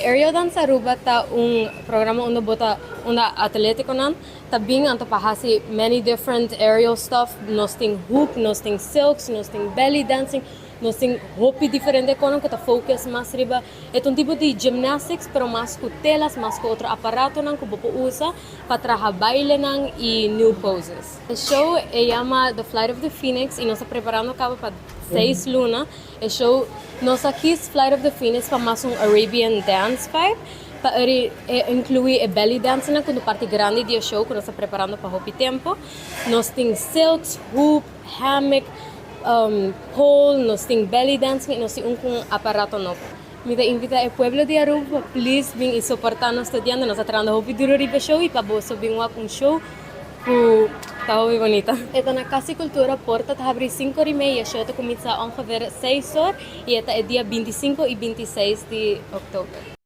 Aerial Dance Aruba ta programa onde bota atlético nan. Tabing anto pahasi many different aerial stuff. Nós tem hoop, nós tem silks, nós tem belly dancing, nós tem hopi diferente kono que ta focus mas riba. É um tipo de gymnastics pero mas com telas, mas com outro aparato nan que bopo usa para trabalhar baile nan e new poses. O show chama The Flight of the Phoenix e nós estamos preparando para 6 luna. O show nós aqui Flight of the Phoenix para mais Arabian dance vibe. Para incluir a belly dance na quando parte grande do show que nós estamos preparando para o tempo. Nós temos silks, hoop, hammock, pole, nós temos belly dancing e nós temos aparato novo. Me invita ao pueblo de Aruba, please vem e suportar nos estudiando. Nós estamos trazendo hopi duro riba show e para você vir um show que está muito bonita. Esta na Casa e Cultura Porta está abrindo 5h30, show está começa ongeveer 6 horas e esta é dia 25 e 26 de outubro.